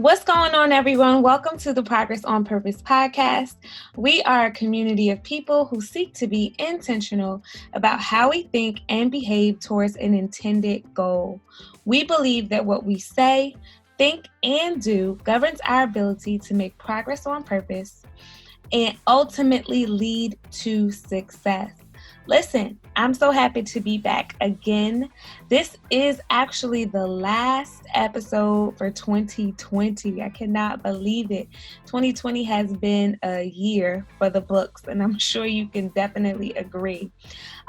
What's going on, everyone? Welcome to the Progress on Purpose podcast. We are a community of people who seek to be intentional about how we think and behave towards an intended goal. We believe that what we say, think, and do governs our ability to make progress on purpose and ultimately lead to success. Listen, I'm so happy to be back again. This is actually the last episode for 2020. I cannot believe it. 2020 has been a year for the books, and I'm sure you can definitely agree.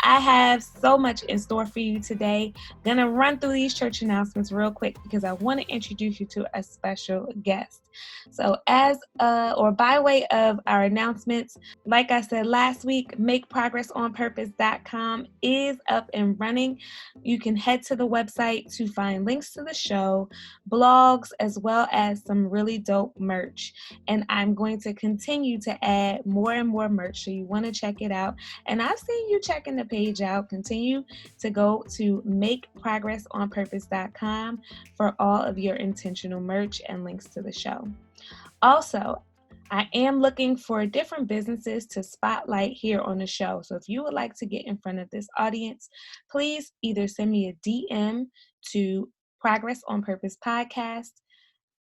I have so much in store for you today. I'm going to run through these church announcements real quick because I want to introduce you to a special guest. So by way of our announcements, like I said last week, makeprogressionpurpose.com is up and running. You can head to the website to find links to the show, blogs, as well as some really dope merch. And I'm going to continue to add more and more merch, so you want to check it out. And I've seen you checking the page out. Continue to go to makeprogressionpurpose.com for all of your intentional merch and links to the show. Also, I am looking for different businesses to spotlight here on the show. So if you would like to get in front of this audience, please either send me a DM to Progress on Purpose Podcast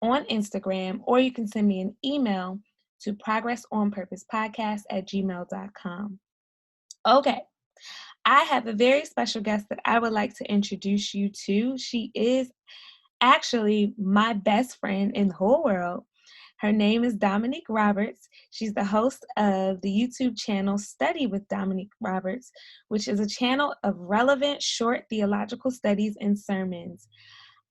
on Instagram, or you can send me an email to progressonpurposepodcast@gmail.com. Okay. I have a very special guest that I would like to introduce you to. She is actually my best friend in the whole world. Her name is Domonique Roberts. She's the host of the YouTube channel Study with Domonique Roberts, which is a channel of relevant short theological studies and sermons.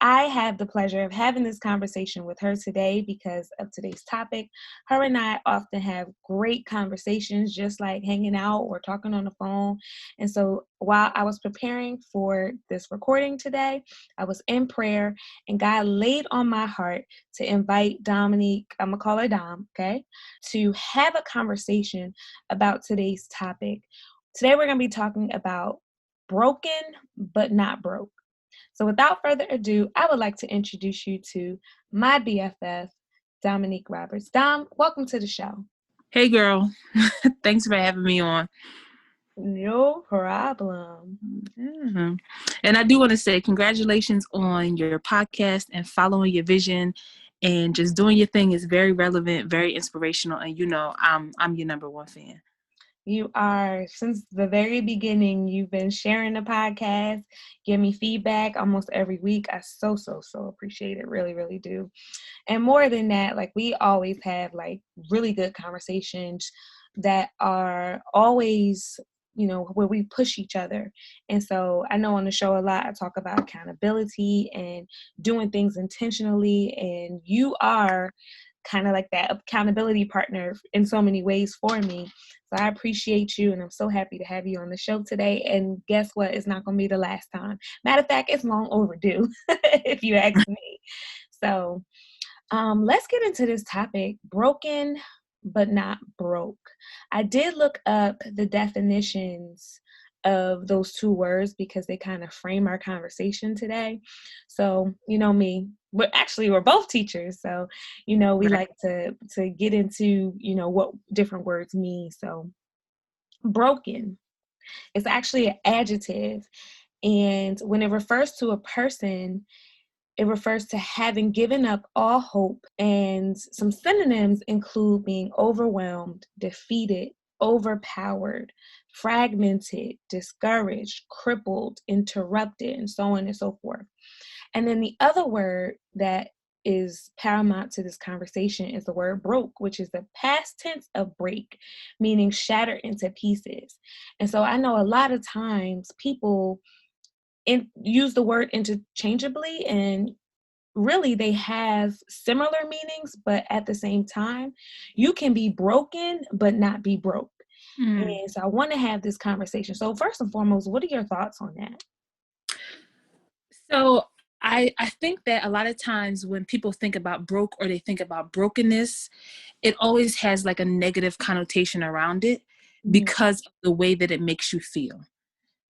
I have the pleasure of having this conversation with her today because of today's topic. Her and I often have great conversations, just like hanging out or talking on the phone. And so while I was preparing for this recording today, I was in prayer and God laid on my heart to invite Domonique, I'm going to call her Dom, okay, to have a conversation about today's topic. Today we're going to be talking about broken but not broke. So without further ado, I would like to introduce you to my BFF, Domonique Roberts. Dom, welcome to the show. Hey, girl. Thanks for having me on. No problem. Mm-hmm. And I do want to say congratulations on your podcast and following your vision and just doing your thing is very relevant, very inspirational. And you know, I'm your number one fan. You are, since the very beginning, you've been sharing the podcast, give me feedback almost every week. I so appreciate it. Really, really do. And more than that, like we always have like really good conversations that are always, you know, where we push each other. And so I know on the show a lot, I talk about accountability and doing things intentionally. And you are kind of like that accountability partner in so many ways for me. So I appreciate you, and I'm so happy to have you on the show today. And guess what? It's not going to be the last time. Matter of fact, it's long overdue, if you ask me. So let's get into this topic, broken but not broke. I did look up the definitions of those two words because they kind of frame our conversation today. So, you know me, we're both teachers. So, you know, we like to get into, you know, what different words mean. So broken is actually an adjective. And when it refers to a person, it refers to having given up all hope, and some synonyms include being overwhelmed, defeated, overpowered, fragmented, discouraged, crippled, interrupted, and so on and so forth. And then the other word that is paramount to this conversation is the word broke, which is the past tense of break, meaning shattered into pieces. And so I know a lot of times people use the word interchangeably, and really they have similar meanings, but at the same time, you can be broken but not be broke. And so I want to have this conversation. So first and foremost, what are your thoughts on that? So I think that a lot of times when people think about broke or they think about brokenness, it always has like a negative connotation around it because of the way that it makes you feel.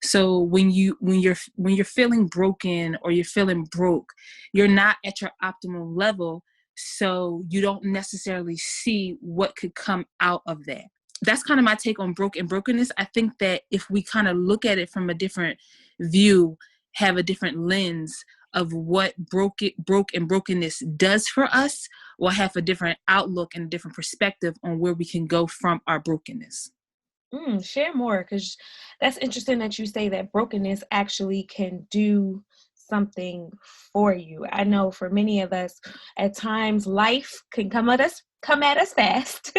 So when you're feeling broken or you're feeling broke, you're not at your optimal level. So you don't necessarily see what could come out of that. That's kind of my take on brokenness. I think that if we kind of look at it from a different view, have a different lens of what broke and brokenness does for us, we'll have a different outlook and a different perspective on where we can go from our brokenness. Share more, because that's interesting that you say that brokenness actually can do something for you. I know for many of us, at times life can come at us fast.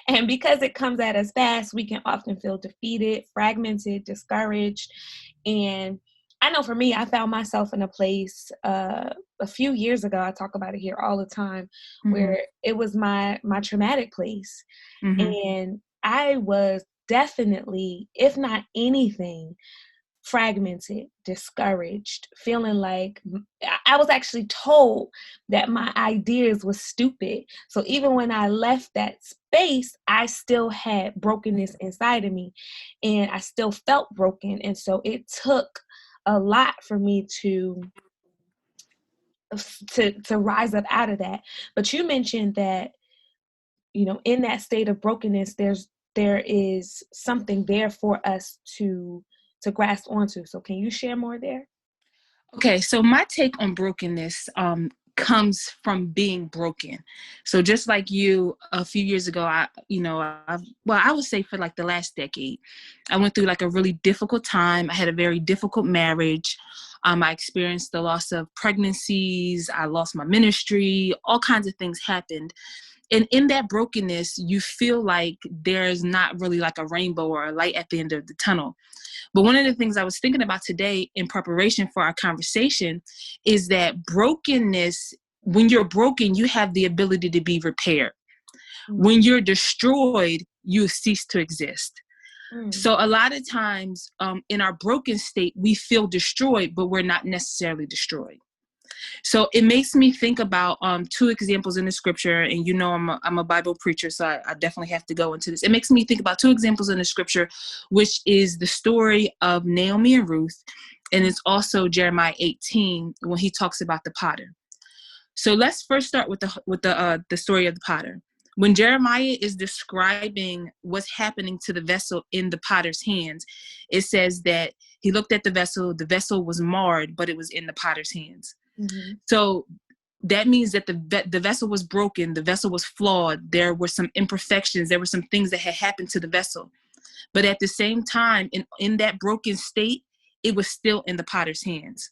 And because it comes at us fast, we can often feel defeated, fragmented, discouraged. And I know for me, I found myself in a place a few years ago, I talk about it here all the time, where it was my traumatic place. And I was definitely, if not anything, fragmented, discouraged, feeling like I was actually told that my ideas was stupid. So even when I left that space, I still had brokenness inside of me, and I still felt broken. And so it took a lot for me to rise up out of that. But you mentioned that, in that state of brokenness, there is something there for us to grasp onto. So can you share more there? Okay, so my take on brokenness comes from being broken. So just like you, a few years ago, I would say for like the last decade, I went through like a really difficult time. I had a very difficult marriage. I experienced the loss of pregnancies. I lost my ministry. All kinds of things happened. And in that brokenness, you feel like there's not really like a rainbow or a light at the end of the tunnel. But one of the things I was thinking about today in preparation for our conversation is that brokenness, when you're broken, you have the ability to be repaired. When you're destroyed, you cease to exist. So a lot of times in our broken state, we feel destroyed, but we're not necessarily destroyed. So it makes me think about two examples in the scripture, and I'm a Bible preacher, so I definitely have to go into this. It makes me think about two examples in the scripture, which is the story of Naomi and Ruth, and it's also Jeremiah 18 when he talks about the potter. So let's first start with the story of the potter. When Jeremiah is describing what's happening to the vessel in the potter's hands, it says that he looked at the vessel was marred, but it was in the potter's hands. So that means that the vessel was broken, the vessel was flawed, there were some imperfections, there were some things that had happened to the vessel. But at the same time, in that broken state, it was still in the potter's hands.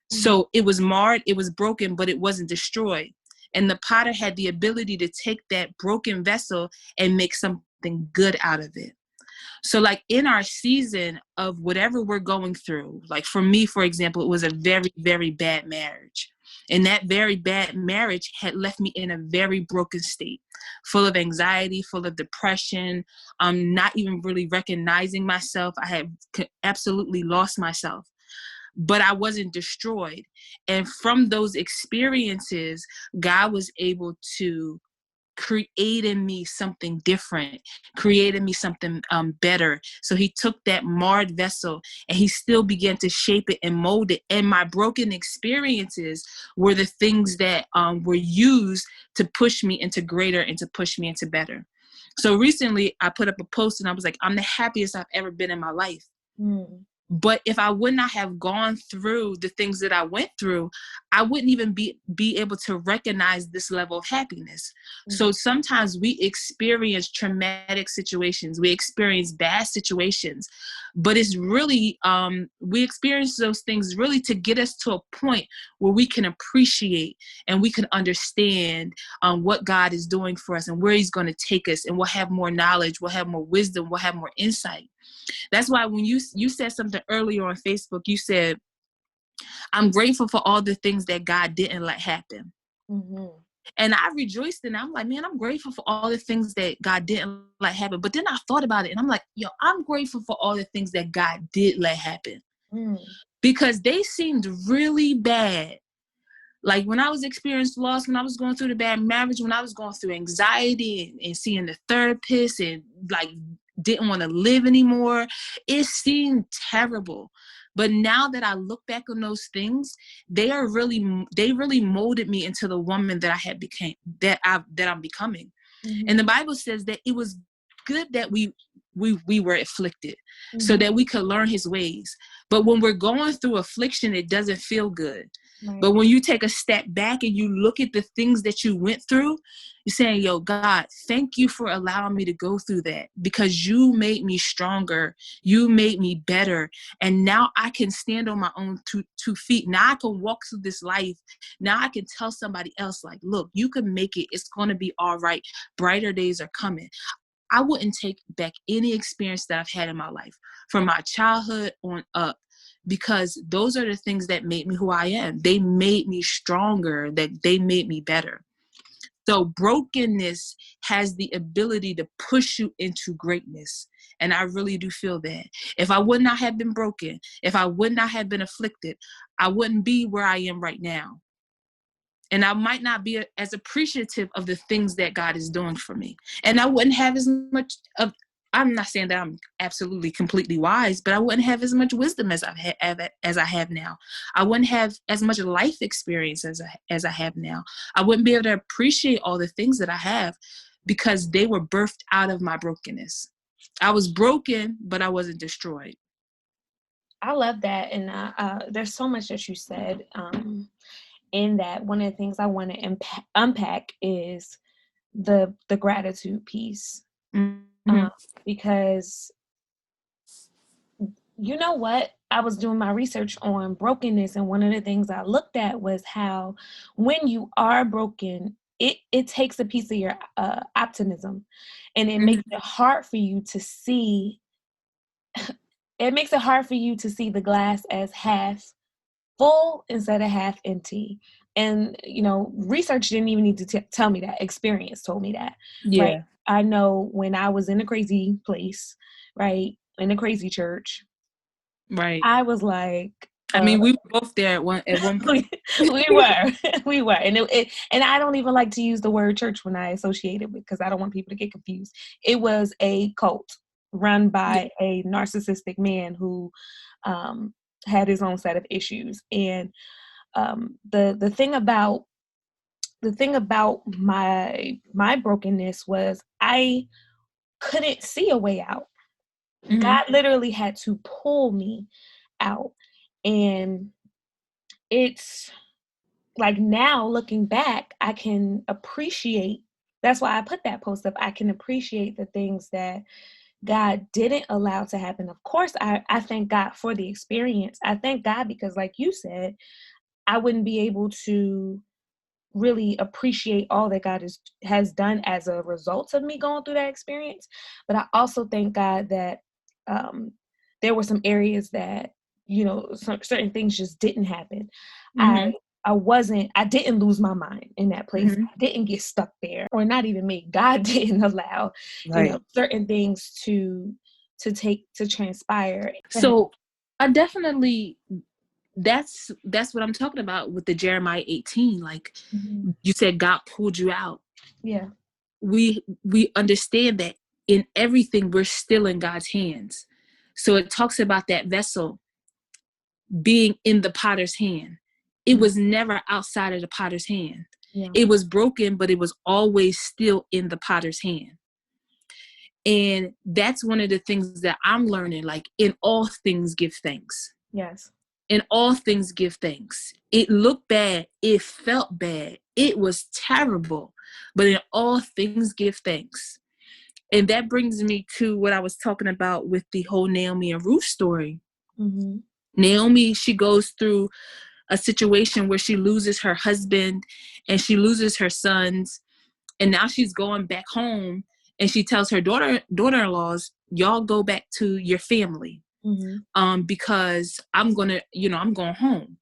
So it was marred, it was broken, but it wasn't destroyed. And the potter had the ability to take that broken vessel and make something good out of it. So like in our season of whatever we're going through, like for me, for example, it was a very, very bad marriage. And that very bad marriage had left me in a very broken state, full of anxiety, full of depression, not even really recognizing myself. I had absolutely lost myself, but I wasn't destroyed. And from those experiences, God was able to create in me something different, created me something better. So he took that marred vessel and he still began to shape it and mold it. And my broken experiences were the things that were used to push me into greater and to push me into better. So recently I put up a post and I was like, I'm the happiest I've ever been in my life. But if I would not have gone through the things that I went through, I wouldn't even be able to recognize this level of happiness. So sometimes we experience traumatic situations, we experience bad situations, but it's really, we experience those things really to get us to a point where we can appreciate and we can understand what God is doing for us and where he's going to take us, and we'll have more knowledge, we'll have more wisdom, we'll have more insight. That's why when you said something earlier on Facebook, you said, I'm grateful for all the things that God didn't let happen. And I rejoiced in it. I'm like, man, I'm grateful for all the things that God didn't let happen. But then I thought about it and I'm like, yo, I'm grateful for all the things that God did let happen. Because they seemed really bad. Like when I was experiencing loss, when I was going through the bad marriage, when I was going through anxiety and seeing the therapist and like didn't want to live anymore, it seemed terrible. But now that I look back on those things, they really molded me into the woman that I'm becoming. Mm-hmm. And the Bible says that it was good that we were afflicted, Mm-hmm. so that we could learn his ways. But when we're going through affliction, it doesn't feel good. Right. But when you take a step back and you look at the things that you went through, you're saying, yo, God, thank you for allowing me to go through that, because you made me stronger. You made me better. And now I can stand on my own two feet. Now I can walk through this life. Now I can tell somebody else, like, look, you can make it. It's going to be all right. Brighter days are coming. I wouldn't take back any experience that I've had in my life from my childhood on up, because those are the things that made me who I am. They made me stronger, that they made me better. So brokenness has the ability to push you into greatness. And I really do feel that. If I would not have been broken, if I would not have been afflicted, I wouldn't be where I am right now. And I might not be as appreciative of the things that God is doing for me. And I wouldn't have as much of, I'm not saying that I'm absolutely completely wise, but I wouldn't have as much wisdom as I have now. I wouldn't have as much life experience as I have now. I wouldn't be able to appreciate all the things that I have, because they were birthed out of my brokenness. I was broken, but I wasn't destroyed. I love that. And there's so much that you said. In that, one of the things I want to unpack is the gratitude piece. Mm-hmm. Because you know what? I was doing my research on brokenness, and one of the things I looked at was how when you are broken, it takes a piece of your optimism, and it makes it hard for you to see. It makes it hard for you to see the glass as half full instead of half empty. And, research didn't even need to tell me that. Experience told me that. Yeah. Right. I know when I was in a crazy place, right, in a crazy church, right, I was like, I mean, we were both there at one point. we were, and and I don't even like to use the word church when I associate it with, because I don't want people to get confused. It was a cult run by a narcissistic man who had his own set of issues. And the thing about my brokenness was I couldn't see a way out. Mm-hmm. God literally had to pull me out. And it's like, now looking back, I can appreciate. That's why I put that post up. I can appreciate the things that God didn't allow to happen. Of course, I thank God for the experience. I thank God because, like you said, I wouldn't be able to really appreciate all that God has done as a result of me going through that experience. But I also thank God that there were some areas that, certain things just didn't happen. Mm-hmm. I didn't lose my mind in that place. Mm-hmm. I didn't get stuck there, or not even me. God didn't allow, Right. certain things to transpire. So I definitely, that's what I'm talking about with the Jeremiah 18. Like you said, God pulled you out. Yeah. We understand that in everything we're still in God's hands. So it talks about that vessel being in the potter's hand. It was never outside of the potter's hand. Yeah. It was broken, but it was always still in the potter's hand. And that's one of the things that I'm learning. Like, in all things, give thanks. Yes. In all things, give thanks. It looked bad. It felt bad. It was terrible. But in all things, give thanks. And that brings me to what I was talking about with the whole Naomi and Ruth story. Mm-hmm. Naomi, she goes through a situation where she loses her husband and she loses her sons. And now she's going back home, and she tells her daughter-in-laws, y'all go back to your family. Because I'm going home.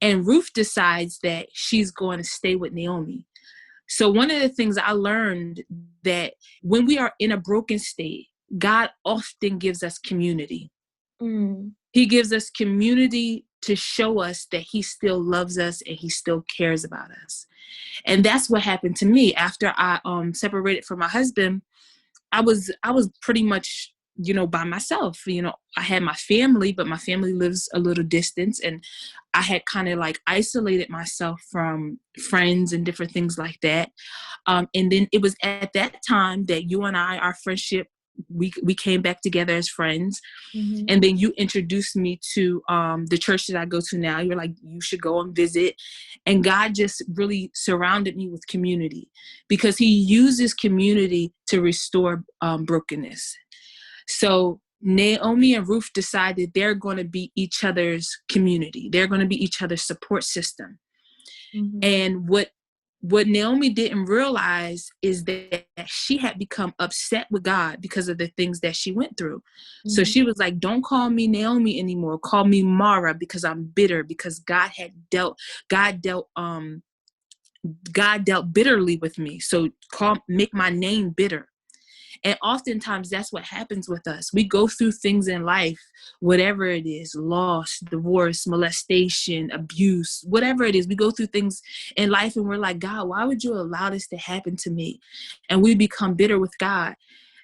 And Ruth decides that she's going to stay with Naomi. So one of the things I learned, that when we are in a broken state, God often gives us community. He gives us community to show us that he still loves us and he still cares about us. And that's what happened to me after I separated from my husband. I was pretty much by myself. I had my family, but my family lives a little distance, and I had kind of like isolated myself from friends and different things like that. And then it was at that time that you and I, our friendship, we came back together as friends. Mm-hmm. And then you introduced me to the church that I go to now. You're like, you should go and visit. And God just really surrounded me with community, because he uses community to restore brokenness. So Naomi and Ruth decided they're going to be each other's community. They're going to be each other's support system. Mm-hmm. And what Naomi didn't realize is that she had become upset with God because of the things that she went through. So Mm-hmm. she was like, don't call me Naomi anymore. Call me Mara, because I'm bitter, because God dealt bitterly with me. So make my name bitter. And oftentimes that's what happens with us. We go through things in life, whatever it is, loss, divorce, molestation, abuse, whatever it is. We go through things in life and we're like, God, why would you allow this to happen to me? And we become bitter with God.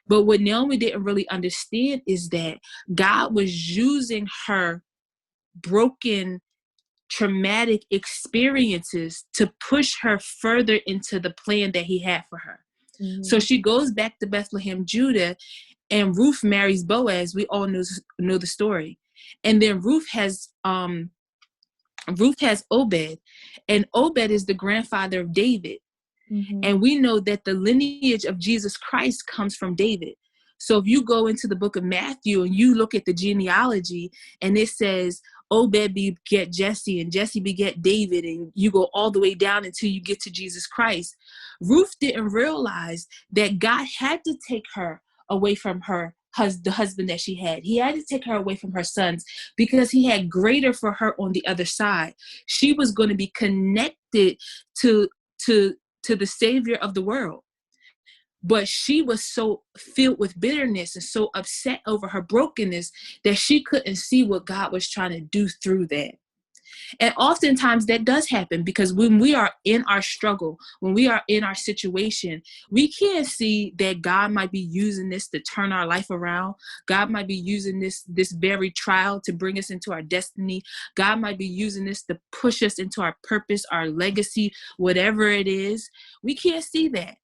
But what Naomi didn't really understand is that God was using her broken, traumatic experiences to push her further into the plan that he had for her. So Mm-hmm. she goes back to Bethlehem, Judah, and Ruth marries Boaz. We all know the story. And then Ruth has Obed, and Obed is the grandfather of David. Mm-hmm. And we know that the lineage of Jesus Christ comes from David. So if you go into the book of Matthew and you look at the genealogy, and it says Obed beget Jesse, and Jesse beget David, and you go all the way down until you get to Jesus Christ. Ruth didn't realize that God had to take her away from the husband that she had. He had to take her away from her sons, because he had greater for her on the other side. She was going to be connected to the savior of the world. But she was so filled with bitterness and so upset over her brokenness that she couldn't see what God was trying to do through that. And oftentimes that does happen, because when we are in our struggle, when we are in our situation, we can't see that God might be using this to turn our life around. God might be using this very trial to bring us into our destiny. God might be using this to push us into our purpose, our legacy, whatever it is. We can't see that.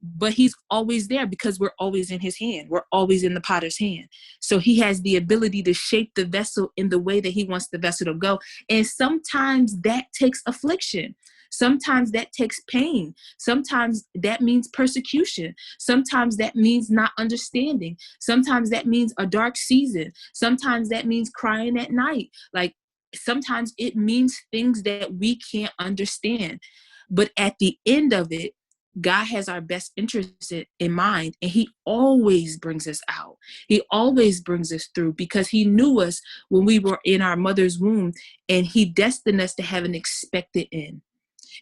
But he's always there, because we're always in his hand. We're always in the potter's hand. So he has the ability to shape the vessel in the way that he wants the vessel to go. And sometimes that takes affliction. Sometimes that takes pain. Sometimes that means persecution. Sometimes that means not understanding. Sometimes that means a dark season. Sometimes that means crying at night. Like, sometimes it means things that we can't understand. But at the end of it, God has our best interests in mind, and he always brings us out. He always brings us through, because he knew us when we were in our mother's womb, and he destined us to have an expected end.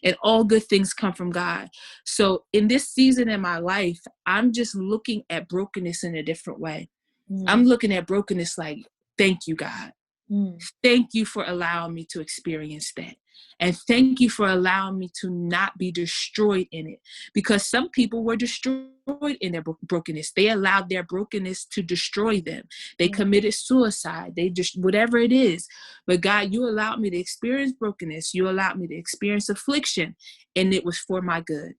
And all good things come from God. So in this season in my life, I'm just looking at brokenness in a different way. Mm-hmm. I'm looking at brokenness like, thank you, God. Mm-hmm. Thank you for allowing me to experience that. And thank you for allowing me to not be destroyed in it. Because some people were destroyed in their brokenness. They allowed their brokenness to destroy them. They committed suicide. They just, whatever it is. But God, you allowed me to experience brokenness. You allowed me to experience affliction. And it was for my good.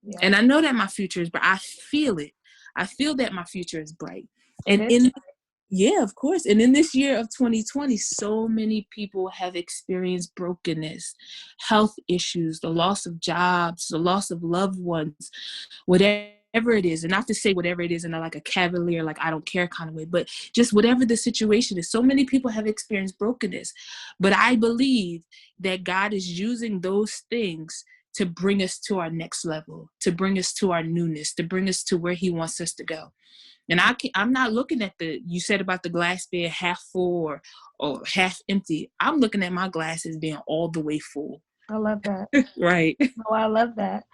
Yeah. And I know that my future is bright. I feel it. I feel that my future is bright. It And is. yeah, of course. And in this year of 2020, so many people have experienced brokenness, health issues, the loss of jobs, the loss of loved ones, whatever it is. And not to say whatever it is in like a cavalier, like I don't care kind of way, but just whatever the situation is. So many people have experienced brokenness. But I believe that God is using those things to bring us to our next level, to bring us to our newness, to bring us to where he wants us to go. And I'm not looking at you said about the glass being half full or half empty. I'm looking at my glasses being all the way full. I love that. Right. Oh, I love that.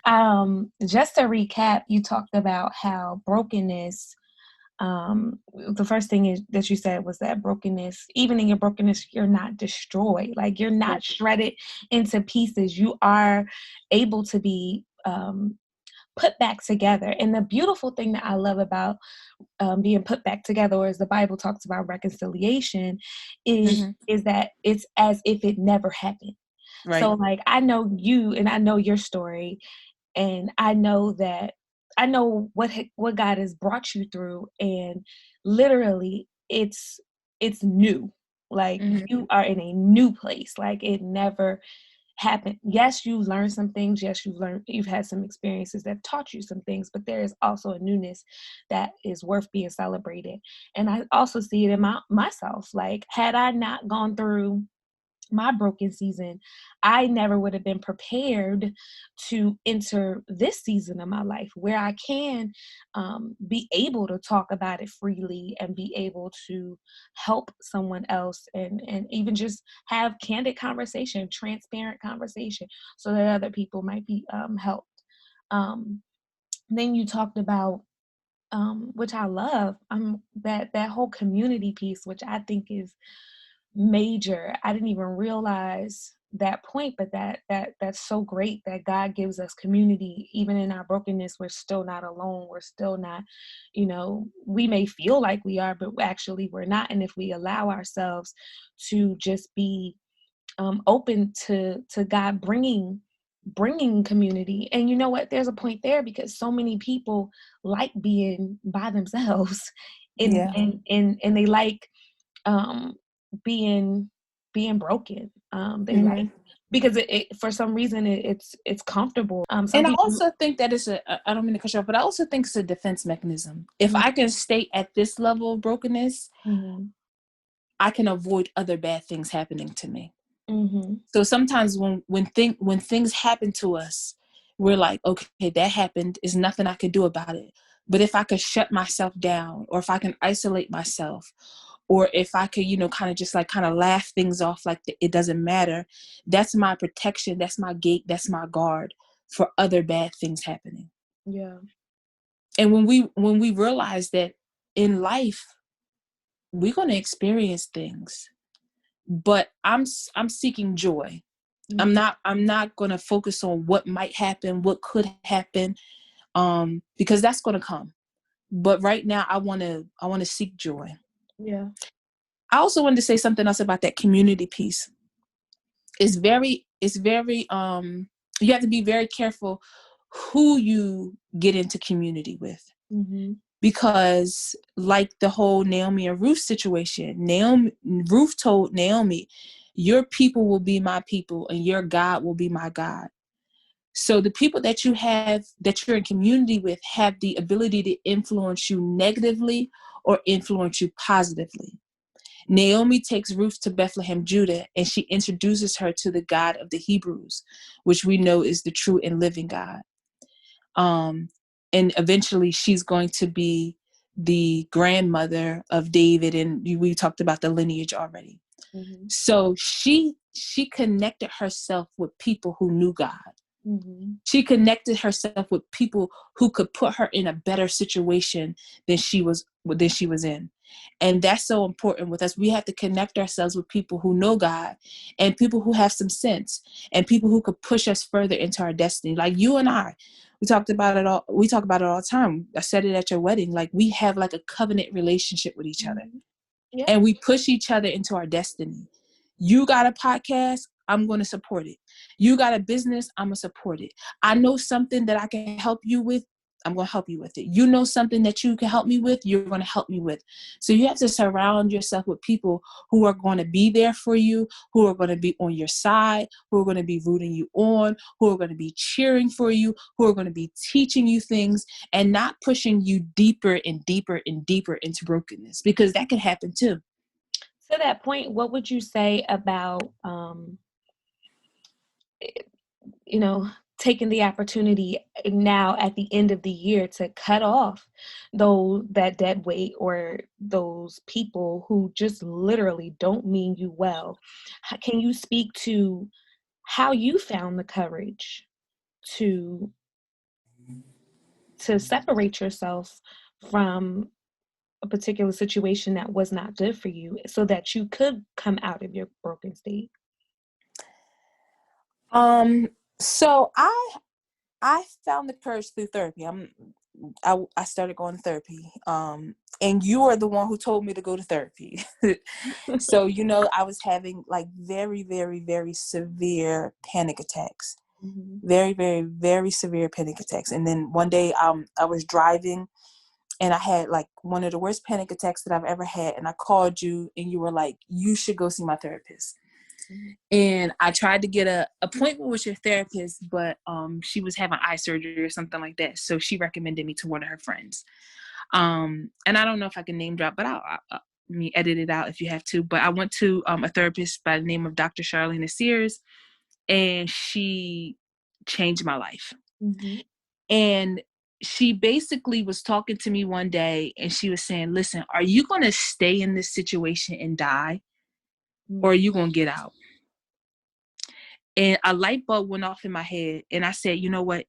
Just to recap, you talked about how brokenness, the first thing that you said was that brokenness, even in your brokenness, you're not destroyed. Like, you're not shredded into pieces. You are able to be put back together. And the beautiful thing that I love about being put back together, or as the Bible talks about reconciliation, is that it's as if it never happened. Right. So like, I know you and I know your story, and I know what God has brought you through, and literally it's new. Like, you are in a new place. Like, it never happened. Yes, you learned some things. Yes, you've had some experiences that taught you some things, but there is also a newness that is worth being celebrated. And I also see it in myself. Like, had I not gone through my broken season, I never would have been prepared to enter this season of my life, where I can be able to talk about it freely and be able to help someone else, and even just have candid conversation, transparent conversation, so that other people might be helped. Then you talked about, which I love, that whole community piece, which I think is major. I didn't even realize that point, but that's so great that God gives us community. Even in our brokenness, we're still not alone. We're still not, we may feel like we are, but actually we're not. And if we allow ourselves to just be open to God bringing community. And you know what, there's a point there, because so many people like being by themselves, and they like being broken. They like, because it for some reason it's comfortable. Some And I people. also think that I don't mean to cut you off, but I also think it's a defense mechanism. If I can stay at this level of brokenness, I can avoid other bad things happening to me. So sometimes when things happen to us, we're like, okay, that happened. There's nothing I can do about it. But if I could shut myself down, or if I can isolate myself, or if I could, kind of just kind of laugh things off, like it doesn't matter, that's my protection. That's my gate. That's my guard for other bad things happening. Yeah. And when we realize that in life, we're going to experience things, but I'm seeking joy. I'm not going to focus on what might happen, what could happen, because that's going to come. But right now, I want to seek joy. Yeah. I also wanted to say something else about that community piece. It's very you have to be very careful who you get into community with. Because like the whole Naomi and Ruth situation, Ruth told Naomi, your people will be my people and your God will be my God. So the people that you're in community with have the ability to influence you negatively or influence you positively. Naomi takes Ruth to Bethlehem, Judah, and she introduces her to the God of the Hebrews, which we know is the true and living God. And eventually she's going to be the grandmother of David, and we talked about the lineage already. So she connected herself with people who knew God. She connected herself with people who could put her in a better situation than she was in. And that's so important with us. We have to connect ourselves with people who know God, and people who have some sense, and people who could push us further into our destiny. Like you and I, we talk about it all the time. I said it at your wedding. Like, we have like a covenant relationship with each other. Yeah. And we push each other into our destiny. You got a podcast, I'm going to support it. You got a business, I'm going to support it. I know something that I can help you with, I'm going to help you with it. You know something that you can help me with, you're going to help me with. So you have to surround yourself with people who are going to be there for you, who are going to be on your side, who are going to be rooting you on, who are going to be cheering for you, who are going to be teaching you things, and not pushing you deeper and deeper and deeper into brokenness, because that can happen too. To that point, what would you say about, taking the opportunity now at the end of the year to cut off that dead weight, or those people who just literally don't mean you well? Can you speak to how you found the courage to separate yourself from a particular situation that was not good for you, so that you could come out of your broken state? So I found the courage through therapy. I started going to therapy. And you are the one who told me to go to therapy. So, I was having like very, very, very severe panic attacks. Mm-hmm. Very, very, very severe panic attacks. And then one day I was driving and I had like one of the worst panic attacks that I've ever had. And I called you and you were like, you should go see my therapist. Mm-hmm. And I tried to get an appointment with your therapist, but she was having eye surgery or something like that. So she recommended me to one of her friends. And I don't know if I can name drop, but I'll edit it out if you have to. But I went to a therapist by the name of Dr. Charlene Sears, and she changed my life. Mm-hmm. And she basically was talking to me one day and she was saying, listen, are you going to stay in this situation and die, or are you going to get out? And a light bulb went off in my head. And I said, you know what?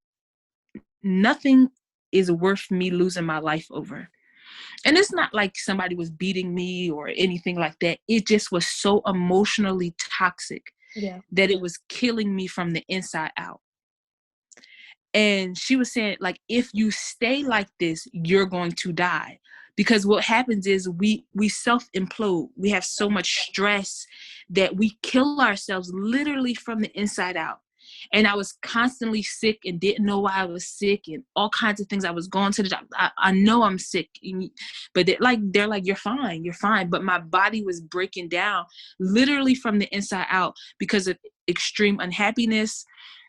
Nothing is worth me losing my life over. And it's not like somebody was beating me or anything like that. It just was so emotionally toxic that it was killing me from the inside out. And she was saying, like, if you stay like this, you're going to die. Because what happens is we self-implode. We have so much stress that we kill ourselves literally from the inside out. And I was constantly sick and didn't know why I was sick and all kinds of things. I was going to the job. I know I'm sick, but they're like, you're fine. But my body was breaking down literally from the inside out because of extreme unhappiness,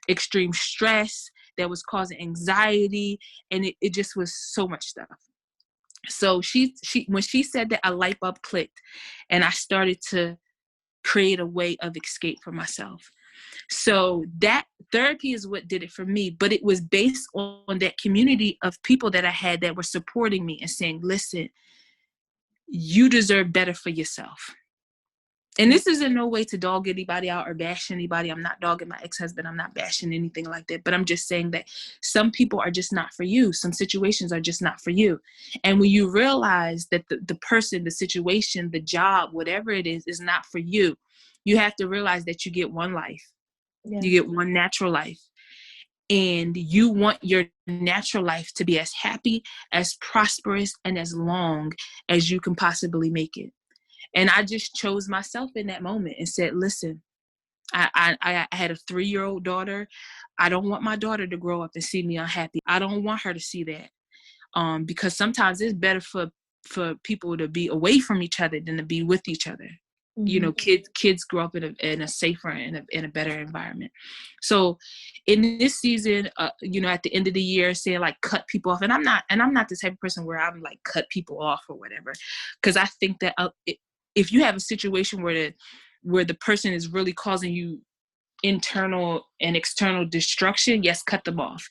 extreme stress that was causing anxiety. And it just was so much stuff. So she when she said that, a light bulb clicked and I started to create a way of escape for myself. So that therapy is what did it for me, but it was based on that community of people that I had that were supporting me and saying, listen, you deserve better for yourself. And this is in no way to dog anybody out or bash anybody. I'm not dogging my ex-husband. I'm not bashing anything like that. But I'm just saying that some people are just not for you. Some situations are just not for you. And when you realize that the person, the situation, the job, whatever it is not for you, you have to realize that you get one life. Yeah. You get one natural life. And you want your natural life to be as happy, as prosperous, and as long as you can possibly make it. And I just chose myself in that moment and said, listen, I had a 3-year-old daughter. I don't want my daughter to grow up and see me unhappy. I don't want her to see that. Because sometimes it's better for people to be away from each other than to be with each other. Mm-hmm. Kids grow up in a safer and in a better environment. So in this season, at the end of the year, saying like cut people off, and I'm not the type of person where I'm like cut people off or whatever, because I think that if you have a situation where the person is really causing you internal and external destruction, yes, cut them off.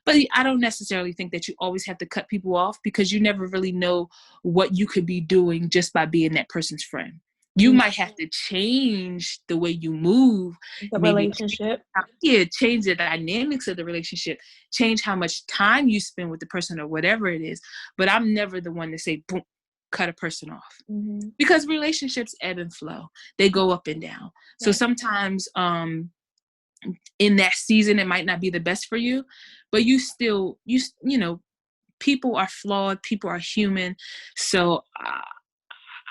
But I don't necessarily think that you always have to cut people off, because you never really know what you could be doing just by being that person's friend. You might have to change the way you move, the relationship. Change the dynamics of the relationship, change how much time you spend with the person or whatever it is. But I'm never the one to say, boom, cut a person off. Mm-hmm. Because relationships ebb and flow. They go up and down. So sometimes in that season, it might not be the best for you, but you people are flawed. People are human. So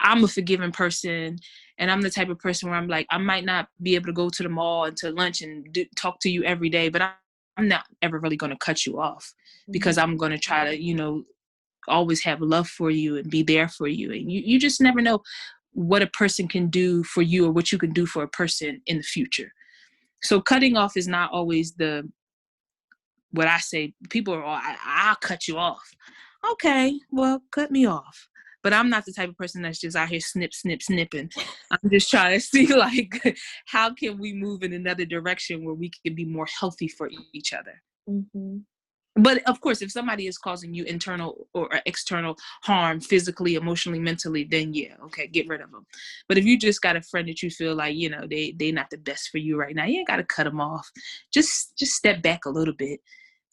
I'm a forgiving person, and I'm the type of person where I'm like, I might not be able to go to the mall and to lunch and talk to you every day, but I'm not ever really going to cut you off, because I'm going to try to, always have love for you and be there for you. And you just never know what a person can do for you or what you can do for a person in the future. So cutting off is not always what I say. People are all, I'll cut you off. Okay, well, cut me off. But I'm not the type of person that's just out here snipping. I'm just trying to see, like, how can we move in another direction where we can be more healthy for each other? Mm-hmm. But of course, if somebody is causing you internal or external harm, physically, emotionally, mentally, then yeah, okay, get rid of them. But if you just got a friend that you feel like, they not the best for you right now, you ain't got to cut them off. Just step back a little bit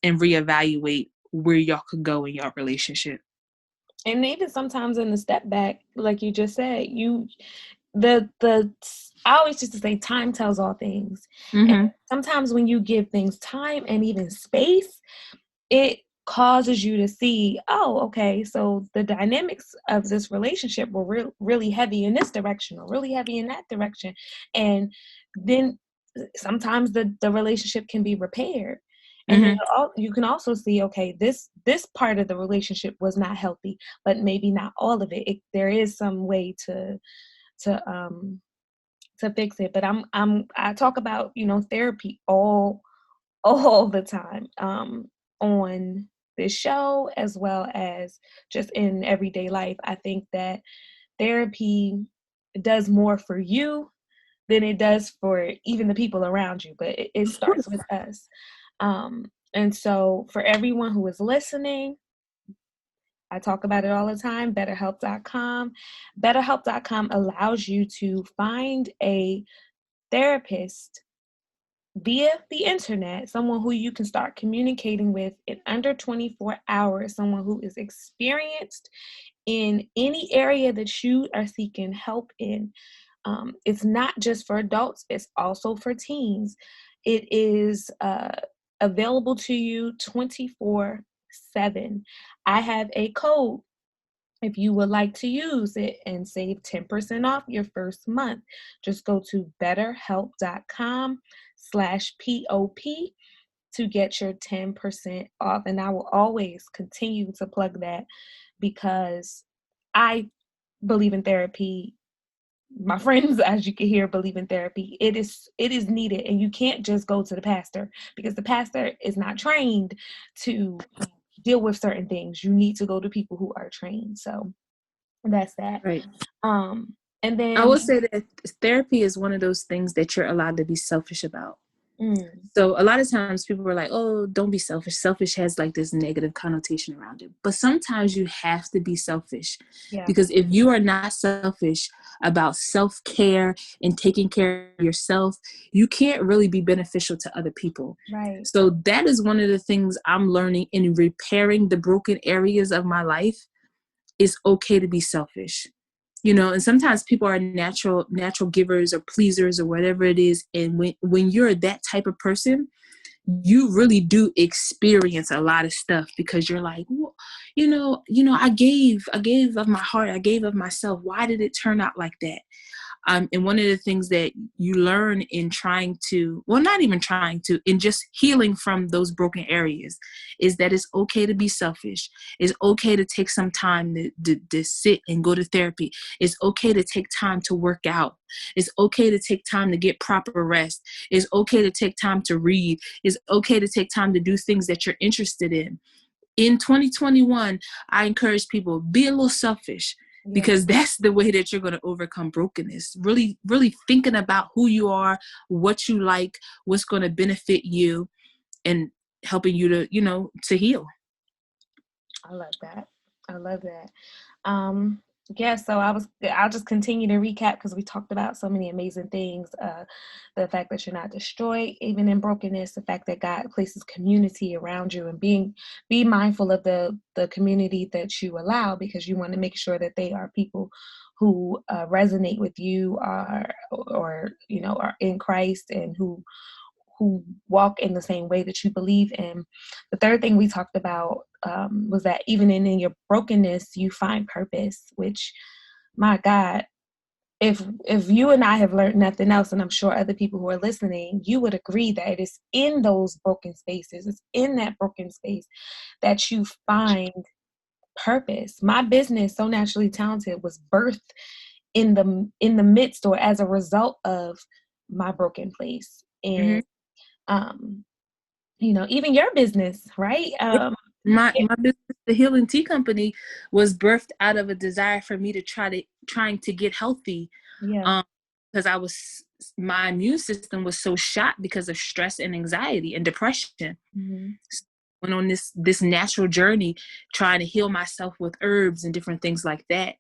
and reevaluate where y'all could go in your relationship. And even sometimes in the step back, like you just said, the I always used to say time tells all things. And Mm-hmm. sometimes when you give things time and even space, it causes you to see, oh, okay, so the dynamics of this relationship were really heavy in this direction or really heavy in that direction. And then sometimes the relationship can be repaired. And then Mm-hmm. you can also see, okay, this part of the relationship was not healthy, but maybe not all of it. There is some way to fix it. But I talk about, therapy all the time, on this show as well as just in everyday life. I think that therapy does more for you than it does for even the people around you, but it Of course. starts with us. And so for everyone who is listening, I talk about it all the time, betterhelp.com. Betterhelp.com allows you to find a therapist via the internet, someone who you can start communicating with in under 24 hours, someone who is experienced in any area that you are seeking help in. It's not just for adults, it's also for teens. It is available to you 24/7. I have a code if you would like to use it and save 10% off your first month. Just go to betterhelp.com/POP to get your 10% off. And I will always continue to plug that because I believe in therapy. My friends, as you can hear, believe in therapy. It is needed, and you can't just go to the pastor because the pastor is not trained to deal with certain things. You need to go to people who are trained. So that's that. Right. Um, and I then will say that therapy is one of those things that you're allowed to be selfish about. mm, So a lot of times people are like, oh, don't be selfish. Selfish has like this negative connotation around it. But sometimes you have to be selfish, yeah, because if you are not selfish about self-care and taking care of yourself, you can't really be beneficial to other people. right, So that is one of the things I'm learning in repairing the broken areas of my life. It's okay to be selfish. And sometimes people are natural givers or pleasers or whatever it is, and when you're that type of person, you really do experience a lot of stuff, because you're like, well, I gave of my heart, I gave of myself, why did it turn out like that? And one of the things that you learn in trying to, well, not even trying to, in just healing from those broken areas, is that it's okay to be selfish. It's okay to take some time to sit and go to therapy. It's okay to take time to work out. It's okay to take time to get proper rest. It's okay to take time to read. It's okay to take time to do things that you're interested in. In 2021, I encourage people, be a little selfish, yeah. because that's the way that you're going to overcome brokenness. Really, really thinking about who you are, what you like, what's going to benefit you, and helping you to heal. I love that. I love that. Um, yeah, so I'll just continue to recap because we talked about so many amazing things. The fact that you're not destroyed, even in brokenness, the fact that God places community around you, and be mindful of the community that you allow, because you want to make sure that they are people who resonate with you, or are in Christ, and who walk in the same way that you believe in. The third thing we talked about was that even in your brokenness, you find purpose, which, my God, if you and I have learned nothing else, and I'm sure other people who are listening, you would agree that it is in those broken spaces, it's in that broken space that you find purpose. My business, So Naturally Talented, was birthed in the midst, or as a result of, my broken place. And Mm-hmm. um even your business, right? My business, the Healing Tea Company, was birthed out of a desire for me to trying to get healthy, Yeah. um because my immune system was so shot because of stress and anxiety and depression. Hmm. Went on this natural journey, trying to heal myself with herbs and different things like that.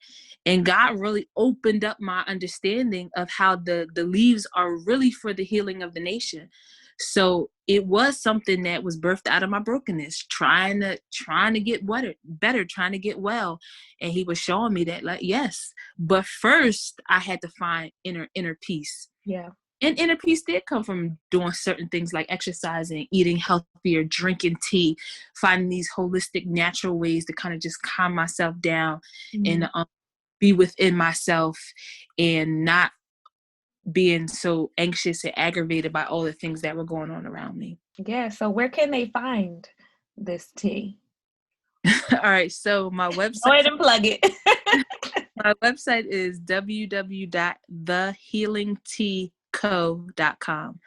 And God really opened up my understanding of how the leaves are really for the healing of the nation. So it was something that was birthed out of my brokenness, trying to get better, trying to get well. And he was showing me that, like, yes, but first I had to find inner peace. Yeah. And inner peace did come from doing certain things like exercising, eating healthier, drinking tea, finding these holistic, natural ways to kind of just calm myself down and be within myself and not being so anxious and aggravated by all the things that were going on around me. Yeah. So where can they find this tea? All right. So my website. Go ahead and plug it. My website is www.thehealingteaco.com.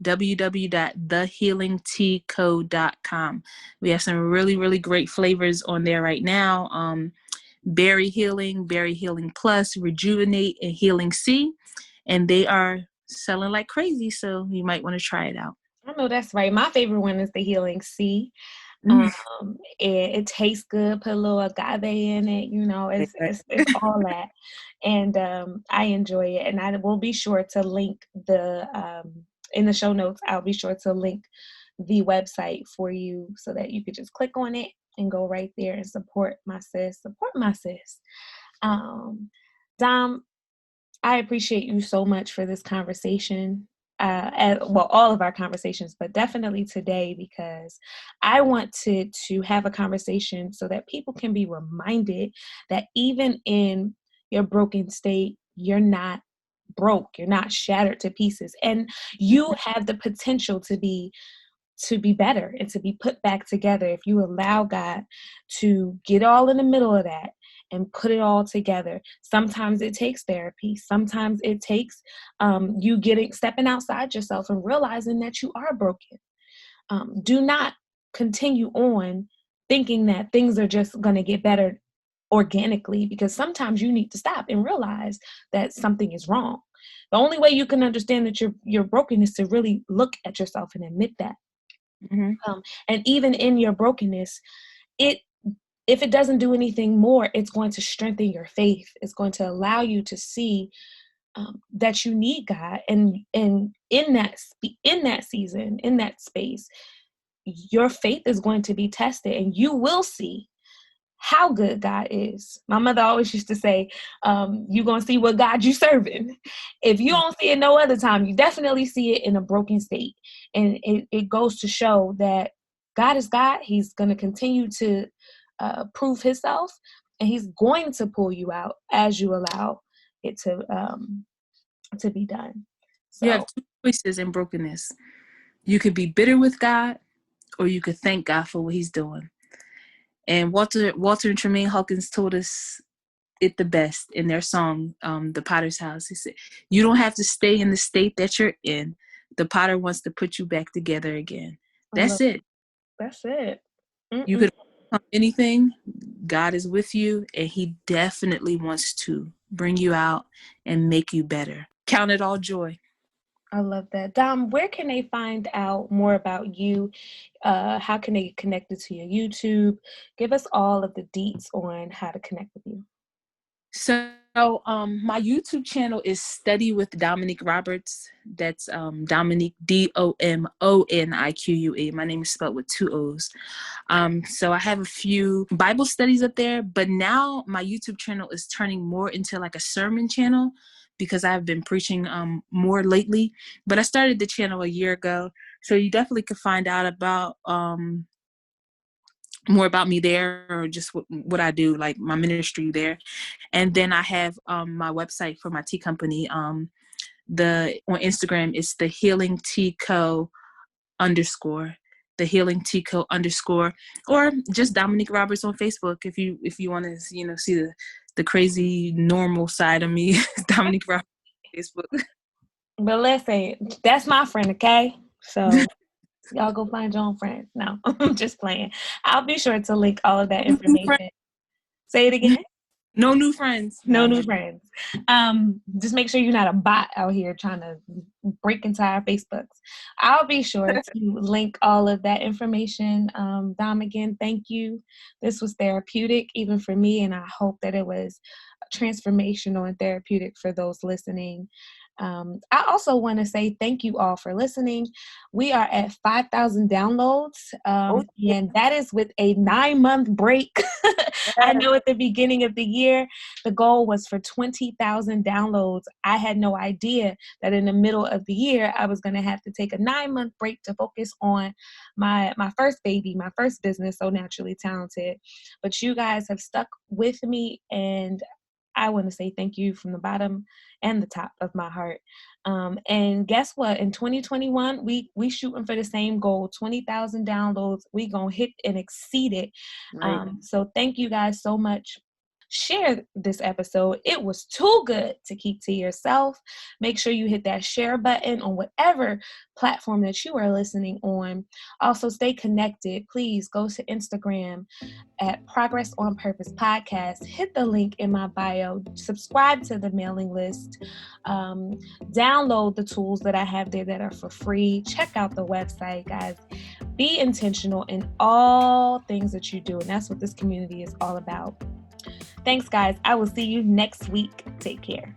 www.thehealingteaco.com. We have some really, really great flavors on there right now. Berry Healing Plus, Rejuvenate, and Healing C. And they are selling like crazy, so you might want to try it out. I know that's right. My favorite one is the Healing C. It tastes good. Put a little agave in it. You know, it's all that, and I enjoy it. And I will be sure to link the in the show notes. I'll be sure to link the website for you so that you could just click on it and go right there and support my sis. Support my sis. Dom, I appreciate you so much for this conversation. All of our conversations, but definitely today, because I wanted to have a conversation so that people can be reminded that even in your broken state, you're not broke, you're not shattered to pieces, and you have the potential to be better and to be put back together if you allow God to get all in the middle of that and put it all together. Sometimes it takes therapy. Sometimes it takes you stepping outside yourself and realizing that you are broken. Do not continue on thinking that things are just going to get better organically, because sometimes you need to stop and realize that something is wrong. The only way you can understand that you're broken is to really look at yourself and admit that. And even in your brokenness, if it doesn't do anything more, it's going to strengthen your faith. It's going to allow you to see that you need God, and in that season, in that space, your faith is going to be tested, and you will see how good God is. My mother always used to say, you're going to see what God you serving. If you don't see it no other time, you definitely see it in a broken state. And it goes to show that God is God. He's going to continue to prove himself, and he's going to pull you out as you allow it to be done. So you have two choices in brokenness. You could be bitter with God, or you could thank God for what he's doing. And Walter and Tremaine Hawkins told us it the best in their song, The Potter's House. He said, you don't have to stay in the state that you're in. The potter wants to put you back together again. That's it. That's it. You could overcome anything. God is with you, and he definitely wants to bring you out and make you better. Count it all joy. I love that. Dom, where can they find out more about you? How can they get connected to your YouTube? Give us all of the deets on how to connect with you. So my YouTube channel is Study with Domonique Roberts. That's Domonique, Domonique. My name is spelled with 2 O's. So I have a few Bible studies up there, but now my YouTube channel is turning more into like a sermon channel, because I've been preaching more lately. But I started the channel a year ago, so you definitely could find out about more about me there, or just what I do, like my ministry there. And then I have my website for my tea company. On Instagram, it's the Healing Tea Co _ the Healing Tea Co _ or just Domonique Roberts on Facebook. If you want to, see the crazy normal side of me, Domonique Roberts on Facebook. But listen, that's my friend, okay? So y'all go find your own friends. No, I'm just playing. I'll be sure to link all of that information. Say it again. No new friends. No new friends. Just make sure you're not a bot out here trying to break into our Facebooks. I'll be sure to link all of that information. Dom, again, thank you. This was therapeutic, even for me, and I hope that it was transformational and therapeutic for those listening. I also want to say thank you all for listening. We are at 5,000 downloads, Oh, yeah. and that is with a 9-month break. I Yes. know at the beginning of the year, the goal was for 20,000 downloads. I had no idea that in the middle of the year, I was going to have to take a 9-month break to focus on my first baby, my first business, So Naturally Talented. But you guys have stuck with me, and I want to say thank you from the bottom and the top of my heart. And guess what? In 2021, we shooting for the same goal, 20,000 downloads. We gonna hit and exceed it. Right. So thank you guys so much. Share this episode. It was too good to keep to yourself. Make sure you hit that share button on whatever platform that you are listening on. Also, stay connected. Please go to Instagram at Progress on Purpose Podcast. Hit the link in my bio. Subscribe to the mailing list. Download the tools that I have there that are for free. Check out the website, guys. Be intentional in all things that you do. And that's what this community is all about. Thanks, guys. I will see you next week. Take care.